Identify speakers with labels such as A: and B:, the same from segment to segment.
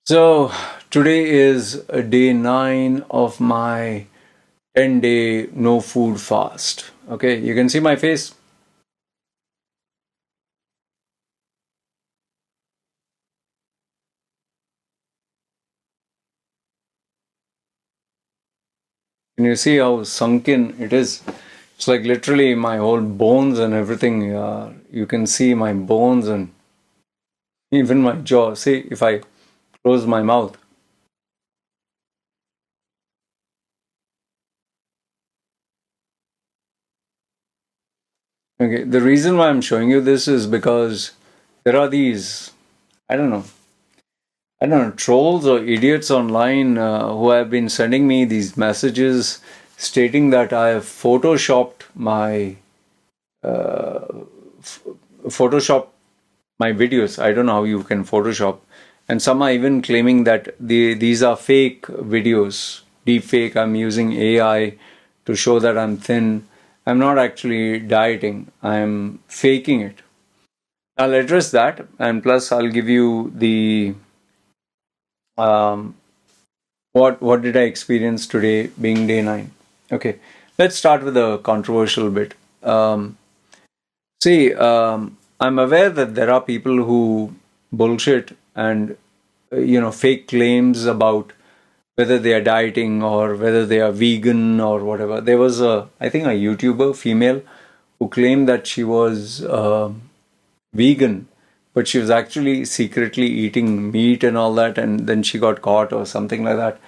A: So today is day 9 of my 10-day no food fast. Okay, you can see my face. Can you see how sunken it is? It's like literally my whole bones and everything. You can see my bones and even my jaw. See, if I close my mouth. Okay, the reason why I'm showing you this is because there are these, I don't know, trolls or idiots online who have been sending me these messages stating that I have photoshopped Photoshop my videos. I don't know how you can Photoshop, and some are even claiming that these are fake videos, deep fake. I'm using AI to show that I'm thin. I'm not actually dieting. I'm faking it. I'll address that, and plus I'll give you the um, what did I experience today being day 9. Okay, let's start with a controversial bit. See, I'm aware that there are people who bullshit and fake claims about whether they are dieting or whether they are vegan or whatever. There was I think, a YouTuber female who claimed that she was vegan, but she was actually secretly eating meat and all that, and then she got caught or something like that.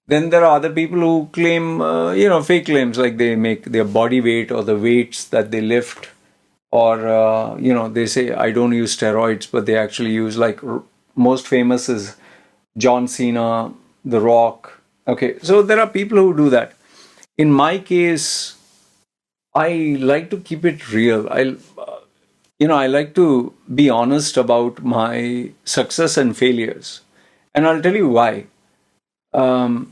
A: Then there are other people who claim, fake claims, like they make their body weight or the weights that they lift, or they say I don't use steroids, but they actually use, like, most famous is John Cena, The Rock. Okay, so there are people who do that. In my case, I like to keep it real. I like to be honest about my success and failures, and I'll tell you why. When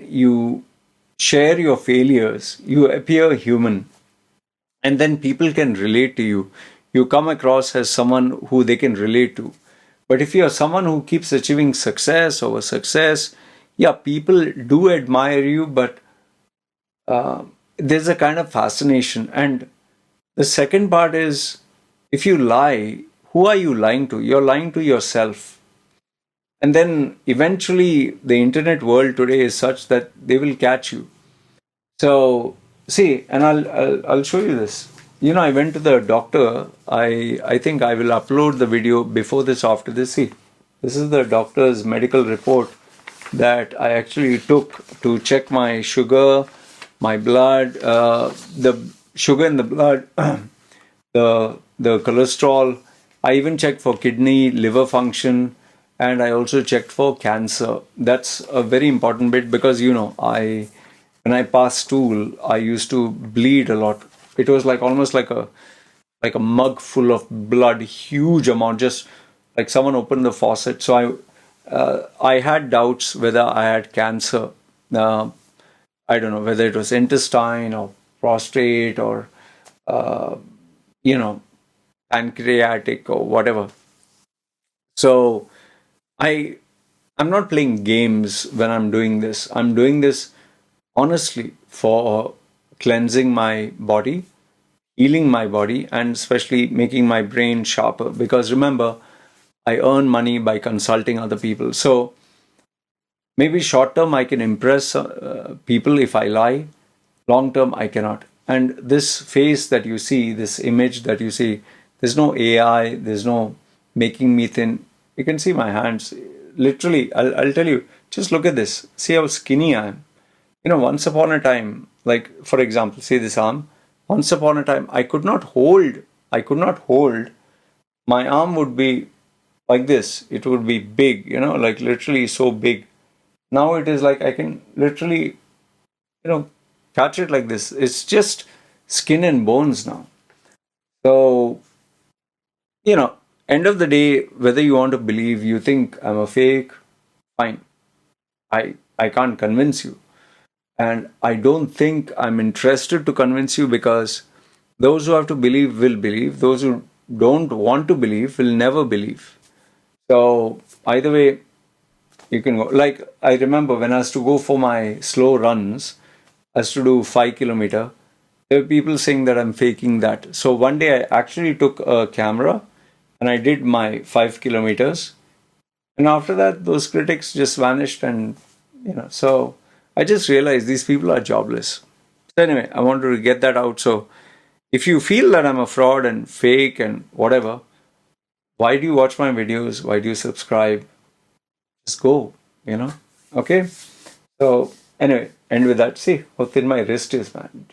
A: you share your failures, you appear human, and then people can relate to you. You come across as someone who they can relate to. But if you're someone who keeps achieving success over success, yeah, people do admire you, but there's a kind of fascination. And the second part is, if you lie, who are you lying to? You're lying to yourself. And then eventually, the internet world today is such that they will catch you. So see, and I'll show you this. I went to the doctor. I think I will upload the video before this, after this. See, this is the doctor's medical report that I actually took to check my sugar, my blood, the sugar in the blood, the cholesterol. I even checked for kidney, liver function, and I also checked for cancer. That's a very important bit because I when I passed stool, I used to bleed a lot. It was like almost like a mug full of blood, huge amount, just like someone opened the faucet. So I had doubts whether I had cancer. Uh, I don't know whether it was intestine or prostate or uh, you know pancreatic or whatever. So I I'm not playing games when I'm doing this. I'm doing this honestly for cleansing my body, healing my body, and especially making my brain sharper. Because remember, I earn money by consulting other people. So maybe short term I can impress people if I lie, long term I cannot. And this face that you see, this image that you see, there's no AI, there's no making me thin. You can see my hands. Literally, I'll tell you, just look at this. See how skinny I am. Once upon a time, like for example, say this arm, once upon a time, I could not hold, my arm would be like this. It would be big, like literally so big. Now it is like I can literally, catch it like this. It's just skin and bones now. So, you know, end of the day, whether you want to believe, you think I'm a fake, fine. I can't convince you. And I don't think I'm interested to convince you, because those who have to believe will believe. Those who don't want to believe will never believe. So either way, you can go. Like I remember when I was to go for my slow runs, I was to do 5 kilometer. There were people saying that I'm faking that. So one day I actually took a camera and I did my 5 kilometers. And after that, those critics just vanished. And, so I just realized these people are jobless. So anyway, I wanted to get that out. So if you feel that I'm a fraud and fake and whatever, why do you watch my videos? Why do you subscribe? Just go, you know? Okay? So anyway, end with that. See how thin my wrist is, man.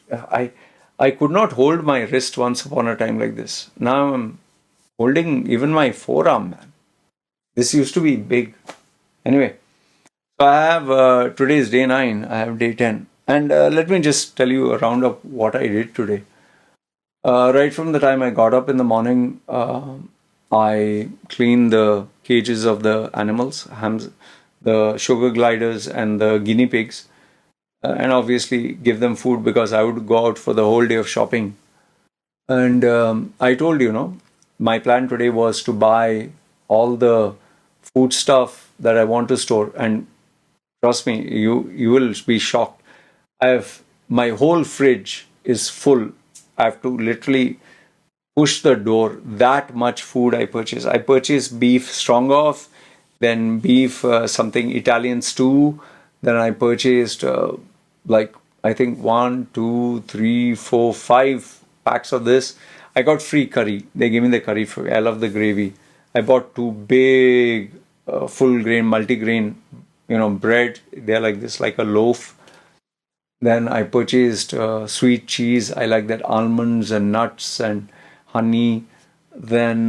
A: I could not hold my wrist once upon a time like this. Now I'm holding even my forearm, man. This used to be big. Anyway, so I have today is day 9. I have day 10. And let me just tell you a roundup what I did today. Right from the time I got up in the morning, I cleaned the cages of the animals, the sugar gliders, and the guinea pigs, and obviously give them food because I would go out for the whole day of shopping. And I told my plan today was to buy all the food stuff that I want to store. And trust me, you will be shocked. I have my whole fridge is full. I have to literally push the door. That much food I purchase. I purchase beef stroganoff, then beef something Italian stew. Then I purchased like I think 1, 2, 3, 4, 5 packs of this. I got free curry. They gave me the curry for. I love the gravy. I bought 2 big full grain, multi-grain, bread. They're like this, like a loaf. Then I purchased sweet cheese. I like that almonds and nuts and honey. Then,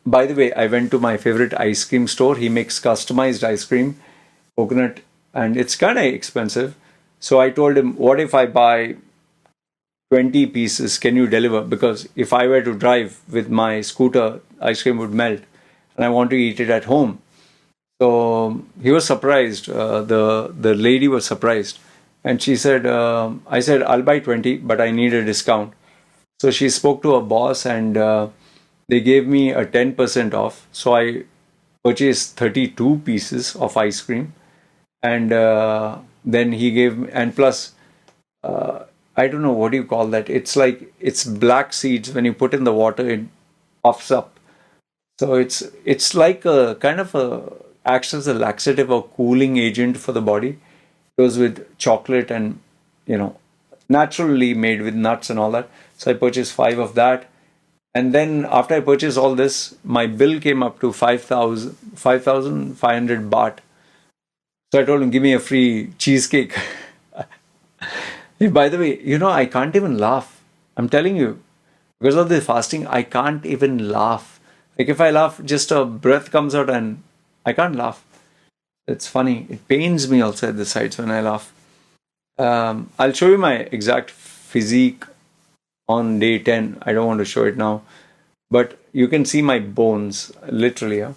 A: by the way, I went to my favorite ice cream store. He makes customized ice cream, coconut, and it's kind of expensive. So I told him, what if I buy 20 pieces? Can you deliver? Because if I were to drive with my scooter, ice cream would melt and I want to eat it at home. So he was surprised. The lady was surprised. And she said, I said, I'll buy 20, but I need a discount. So she spoke to her boss and they gave me a 10% off. So I purchased 32 pieces of ice cream. And then he gave me, and plus, I don't know what do you call that. It's like, it's black seeds. When you put in the water, it puffs up. So it's like a kind of acts as a laxative or cooling agent for the body. It goes with chocolate and naturally made with nuts and all that. So I purchased 5 of that. And then after I purchased all this, my bill came up to 5,500 baht. So I told him, give me a free cheesecake. Hey, by the way, I can't even laugh. I'm telling you, because of the fasting, I can't even laugh. Like if I laugh, just a breath comes out and I can't laugh. It's funny. It pains me also at the sides when I laugh. I'll show you my exact physique on day 10. I don't want to show it now. But you can see my bones, literally. Yeah?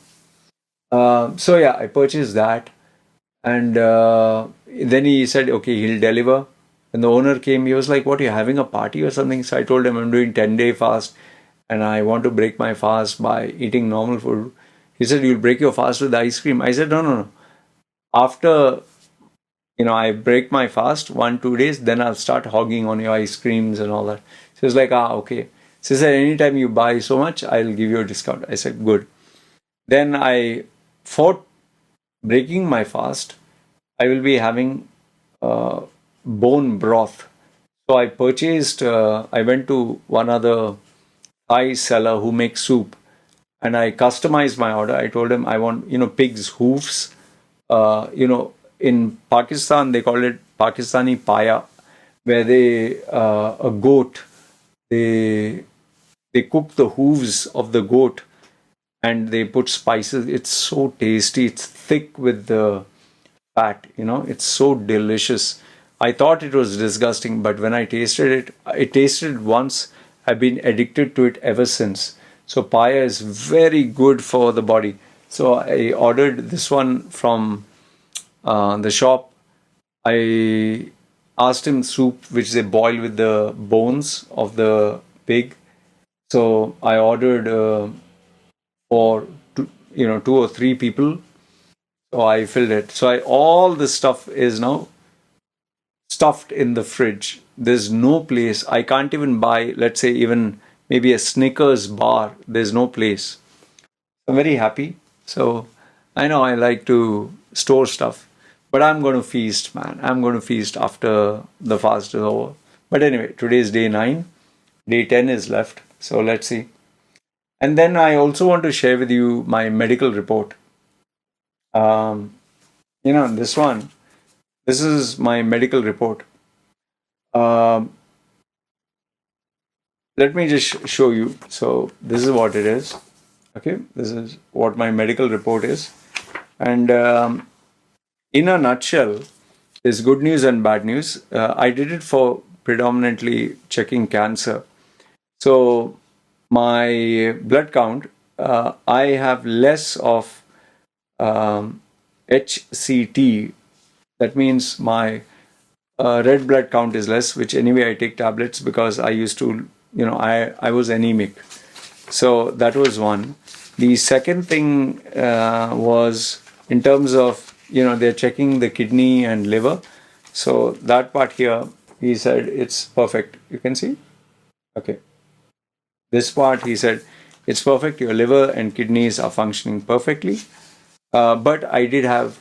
A: So yeah, I purchased that. And then he said, okay, he'll deliver. When the owner came, he was like, what, are you having a party or something? So I told him I'm doing 10-day fast and I want to break my fast by eating normal food. He said, you'll break your fast with ice cream. I said, no. After, I break my fast 1-2 days, then I'll start hogging on your ice creams and all that. So he was like, okay. So he said, anytime you buy so much, I'll give you a discount. I said, good. Then for breaking my fast, I will be having bone broth. So I purchased, I went to one other Thai seller who makes soup and I customized my order. I told him I want, pig's hoofs. In Pakistan, they call it Pakistani paya, where a goat, they cook the hooves of the goat and they put spices. It's so tasty. It's thick with the fat, it's so delicious. I thought it was disgusting, but when I tasted it tasted once. I've been addicted to it ever since. So paya is very good for the body. So I ordered this one from the shop. I asked him soup, which they boil with the bones of the pig. So I ordered for two or three people. So I filled it. So all this stuff is now stuffed in the fridge. There's no place. I can't even buy, let's say, even maybe a Snickers bar. There's no place. I'm very happy. So I know I like to store stuff, but I'm going to feast, man. I'm going to feast after the fast is over. But anyway, today is day 9. Day 10 is left. So let's see. And then I also want to share with you my medical report. Um, this one. This is my medical report. Um, Let me just show you. So this is what it is. Okay, this is what my medical report is. And in a nutshell, there's good news and bad news. I did it for predominantly checking cancer. So my blood count, I have less of HCT. That means my red blood count is less, which anyway I take tablets because I used to, I was anemic. So that was one. The second thing was in terms of, they're checking the kidney and liver. So that part here, he said it's perfect. You can see? Okay. This part, he said, it's perfect. Your liver and kidneys are functioning perfectly. But I did have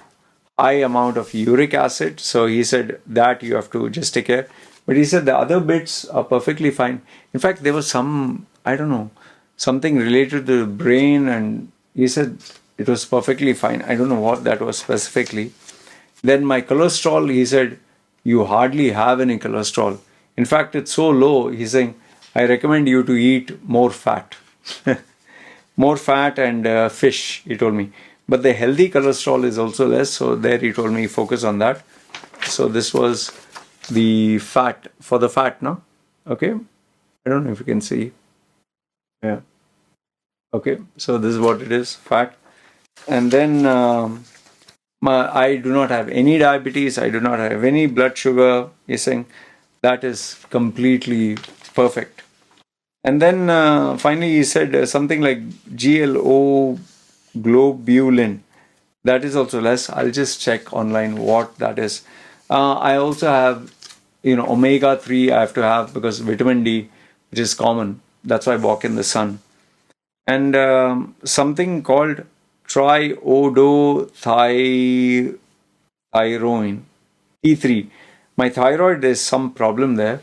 A: high amount of uric acid. So he said that you have to just take care. But he said the other bits are perfectly fine. In fact, there was some, I don't know, something related to the brain, and he said it was perfectly fine. I don't know what that was specifically. Then my cholesterol, he said, you hardly have any cholesterol. In fact, it's so low, he's saying, I recommend you to eat more fat. More fat and fish, he told me. But the healthy cholesterol is also less, so there he told me focus on that. So this was the fat, for the fat, no? Okay. I don't know if you can see. Yeah. Okay. So this is what it is, fat. And then I do not have any diabetes. I do not have any blood sugar. He's saying that is completely perfect. And then finally he said something like GLO globulin. That is also less. I'll just check online what that is. I also have, omega 3 I have to have because vitamin D, which is common. That's why I walk in the sun. And something called triiodothyroin, T3. My thyroid, there's some problem there.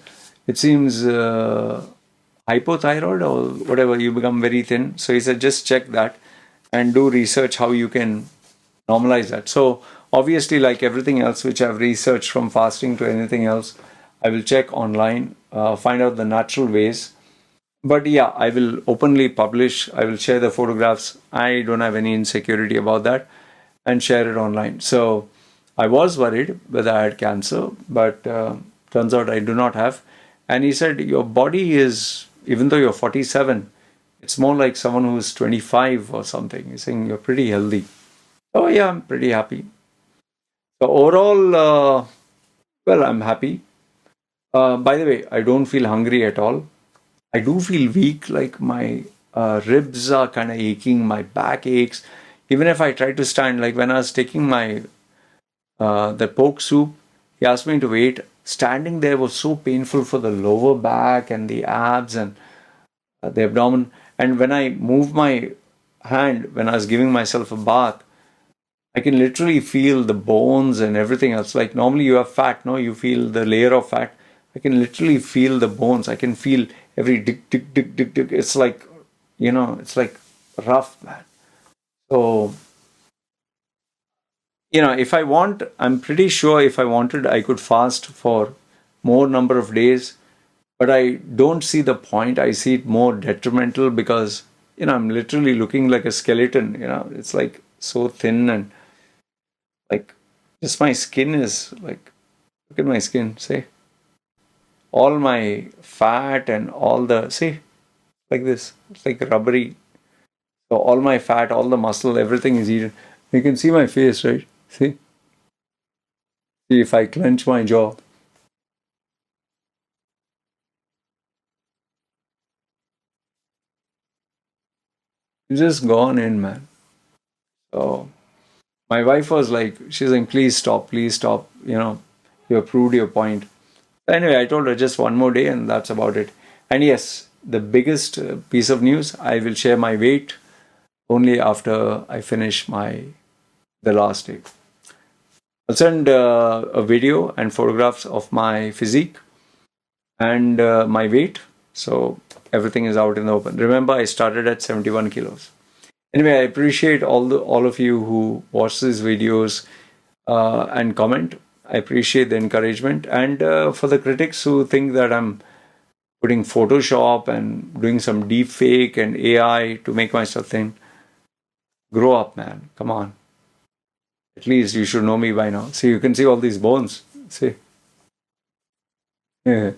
A: It seems hypothyroid or whatever, you become very thin. So he said, just check that and do research how you can normalize that. So obviously, like everything else which I've researched from fasting to anything else, I will check online, find out the natural ways. But yeah, I will openly publish, I will share the photographs. I don't have any insecurity about that, and share it online. So I was worried whether I had cancer, but turns out I do not have. And he said, your body is, even though you're 47, it's more like someone who's 25 or something. He's saying you're pretty healthy. Oh yeah, I'm pretty happy. So overall, well, I'm happy. By the way, I don't feel hungry at all. I do feel weak, like my ribs are kind of aching, my back aches. Even if I try to stand, like when I was taking my the pork soup, he asked me to wait. Standing there was so painful for the lower back and the abs and the abdomen. And when I moved my hand, when I was giving myself a bath, I can literally feel the bones and everything else. Like normally you have fat, no? You feel the layer of fat. I can literally feel the bones. I can feel every tick, tick, tick, tick, tick. It's like, it's like rough, man. So, if I want, I'm pretty sure if I wanted, I could fast for more number of days. But I don't see the point. I see it more detrimental because, I'm literally looking like a skeleton. It's like so thin and like just my skin is like, look at my skin, see? All my fat and all the, see, like this, it's like rubbery. So all my fat, all the muscle, everything is eaten. You can see my face, right? See? See if I clench my jaw. It's just gone in, man. So my wife was like, she's like, please stop, please stop. You have proved your point. Anyway, I told her just one more day and that's about it. And yes, the biggest piece of news, I will share my weight only after I finish the last day. I'll send a video and photographs of my physique and my weight. So everything is out in the open. Remember, I started at 71 kilos. Anyway, I appreciate all of you who watch these videos and comment. I appreciate the encouragement. And for the critics who think that I'm putting Photoshop and doing some deep fake and AI to make myself thin, grow up, man. Come on. At least you should know me by now. See, you can see all these bones. See. Yeah.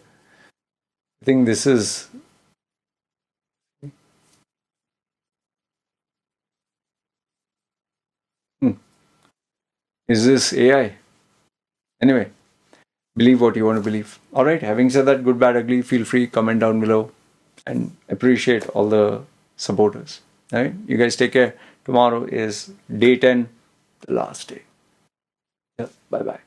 A: I think this is. Is this AI? Anyway, believe what you want to believe. All right. Having said that, good, bad, ugly, feel free, comment down below and appreciate all the supporters. All right. You guys take care. Tomorrow is day 10, the last day. Yeah. Bye bye.